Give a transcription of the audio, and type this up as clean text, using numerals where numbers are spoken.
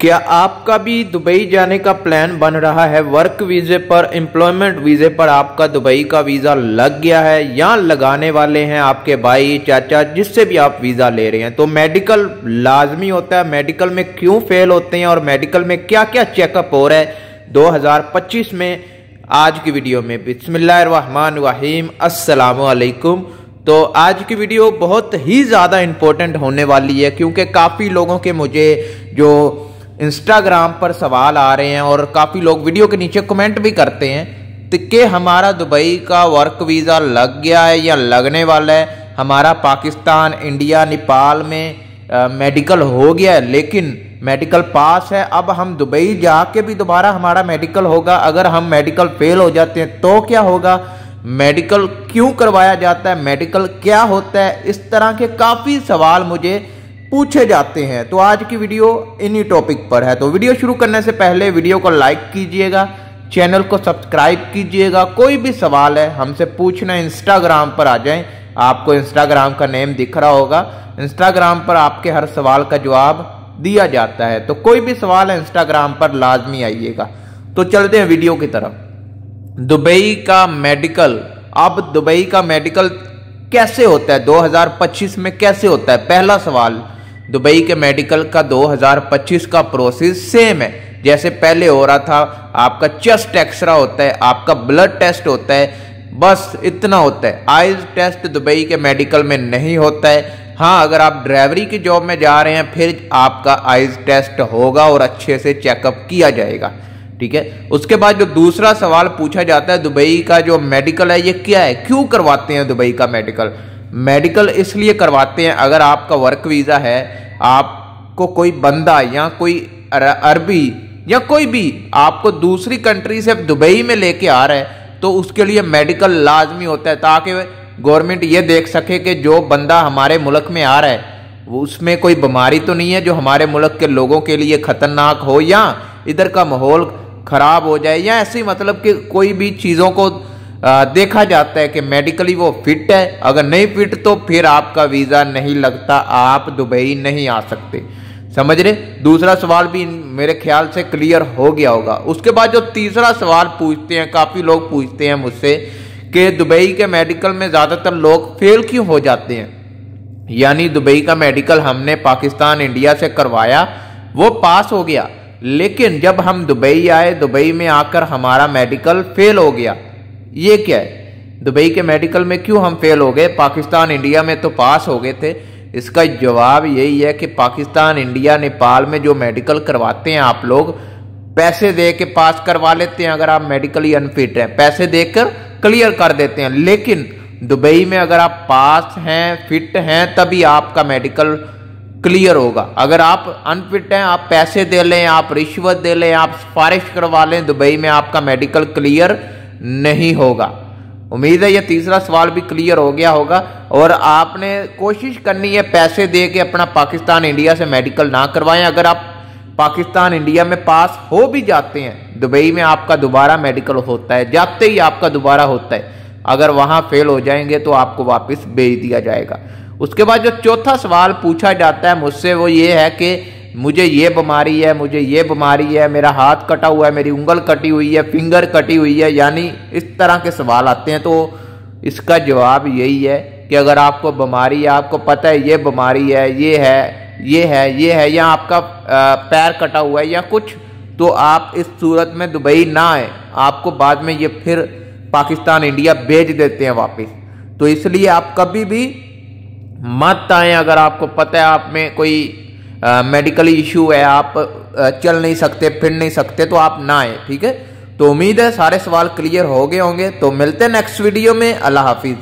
क्या आपका भी दुबई जाने का प्लान बन रहा है? वर्क वीजे पर, एम्प्लॉयमेंट वीजे पर आपका दुबई का वीजा लग गया है या लगाने वाले हैं आपके भाई, चाचा, जिससे भी आप वीजा ले रहे हैं, तो मेडिकल लाजमी होता है। मेडिकल में क्यों फेल होते हैं और मेडिकल में क्या क्या चेकअप हो रहा है 2025 में, आज की वीडियो में। बिस्मिल्लाहिर्रहमानिर्रहीम, अस्सलाम वालेकुम। तो आज की वीडियो बहुत ही ज़्यादा इम्पोर्टेंट होने वाली है क्योंकि काफ़ी लोगों के मुझे जो इंस्टाग्राम पर सवाल आ रहे हैं और काफ़ी लोग वीडियो के नीचे कमेंट भी करते हैं कि हमारा दुबई का वर्क वीज़ा लग गया है या लगने वाला है, हमारा पाकिस्तान, इंडिया, नेपाल में मेडिकल हो गया है लेकिन मेडिकल पास है, अब हम दुबई जाके भी दोबारा हमारा मेडिकल होगा, अगर हम मेडिकल फेल हो जाते हैं तो क्या होगा, मेडिकल क्यों करवाया जाता है, मेडिकल क्या होता है, इस तरह के काफ़ी सवाल मुझे पूछे जाते हैं। तो आज की वीडियो इन्हीं टॉपिक पर है। तो वीडियो शुरू करने से पहले वीडियो को लाइक कीजिएगा, चैनल को सब्सक्राइब कीजिएगा। कोई भी सवाल है हमसे पूछना, इंस्टाग्राम पर आ जाएं, आपको इंस्टाग्राम का नेम दिख रहा होगा, इंस्टाग्राम पर आपके हर सवाल का जवाब दिया जाता है। तो कोई भी सवाल है इंस्टाग्राम पर लाजमी आइएगा। तो चलते हैं वीडियो की तरफ। दुबई का मेडिकल, अब दुबई का मेडिकल कैसे होता है 2025 में, कैसे होता है? पहला सवाल, दुबई के मेडिकल का 2025 का प्रोसेस सेम है जैसे पहले हो रहा था। आपका चेस्ट एक्सरे होता है, आपका ब्लड टेस्ट होता है, बस इतना होता है। आइज टेस्ट दुबई के मेडिकल में नहीं होता है। हाँ, अगर आप ड्राइवरी की जॉब में जा रहे हैं फिर आपका आइज टेस्ट होगा और अच्छे से चेकअप किया जाएगा, ठीक है। उसके बाद जो दूसरा सवाल पूछा जाता है, दुबई का जो मेडिकल है ये क्या है, क्यों करवाते हैं दुबई का मेडिकल? मेडिकल इसलिए करवाते हैं, अगर आपका वर्क वीज़ा है, आपको कोई बंदा या कोई अरबी या कोई भी आपको दूसरी कंट्री से दुबई में लेके आ रहा है तो उसके लिए मेडिकल लाजमी होता है, ताकि गवर्नमेंट ये देख सके कि जो बंदा हमारे मुल्क में आ रहा है वो उसमें कोई बीमारी तो नहीं है जो हमारे मुल्क के लोगों के लिए खतरनाक हो, या इधर का माहौल खराब हो जाए, या ऐसी मतलब कि कोई भी चीज़ों को देखा जाता है कि मेडिकली वो फिट है। अगर नहीं फिट तो फिर आपका वीज़ा नहीं लगता, आप दुबई नहीं आ सकते। समझ रहे? दूसरा सवाल भी मेरे ख्याल से क्लियर हो गया होगा। उसके बाद जो तीसरा सवाल पूछते हैं, काफ़ी लोग पूछते हैं मुझसे कि दुबई के मेडिकल में ज़्यादातर लोग फेल क्यों हो जाते हैं। यानी दुबई का मेडिकल हमने पाकिस्तान, इंडिया से करवाया, वो पास हो गया, लेकिन जब हम दुबई आए, दुबई में आकर हमारा मेडिकल फेल हो गया। ये क्या है? दुबई के मेडिकल में क्यों हम फेल हो गए? पाकिस्तान, इंडिया में तो पास हो गए थे। इसका जवाब यही है कि पाकिस्तान, इंडिया, नेपाल में जो मेडिकल करवाते हैं आप लोग पैसे दे के पास करवा लेते हैं। अगर आप मेडिकली अनफिट हैं पैसे देकर क्लियर कर देते हैं, लेकिन दुबई में अगर आप पास हैं, फिट हैं, तभी आपका मेडिकल क्लियर होगा। अगर आप अनफिट हैं, आप पैसे दे लें, आप रिश्वत दे लें, आप सिफारिश करवा लें, दुबई में आपका मेडिकल क्लियर नहीं होगा। उम्मीद है ये तीसरा सवाल भी क्लियर हो गया होगा। और आपने कोशिश करनी है पैसे दे के अपना पाकिस्तान, इंडिया से मेडिकल ना करवाएं। अगर आप पाकिस्तान, इंडिया में पास हो भी जाते हैं, दुबई में आपका दोबारा मेडिकल होता है, जाते ही आपका दोबारा होता है। अगर वहाँ फेल हो जाएंगे तो आपको वापस भेज दिया जाएगा। उसके बाद जो चौथा सवाल पूछा जाता है मुझसे वो ये है कि मुझे ये बीमारी है, मुझे ये बीमारी है, मेरा हाथ कटा हुआ है, मेरी उंगल कटी हुई है, फिंगर कटी हुई है, यानी इस तरह के सवाल आते हैं। तो इसका जवाब यही है कि अगर आपको बीमारी है, आपको पता है ये बीमारी है, ये है, ये है, ये है, या आपका पैर कटा हुआ है या कुछ, तो आप इस सूरत में दुबई ना आए, आपको बाद में ये फिर पाकिस्तान, इंडिया भेज देते हैं वापस। तो इसलिए आप कभी भी मत आए। अगर आपको पता है आप में कोई मेडिकल इशू है, आप चल नहीं सकते, फिर नहीं सकते, तो आप ना आए, ठीक है। तो उम्मीद है सारे सवाल क्लियर हो गए होंगे। तो मिलते हैं नेक्स्ट वीडियो में। अल्लाह हाफिज।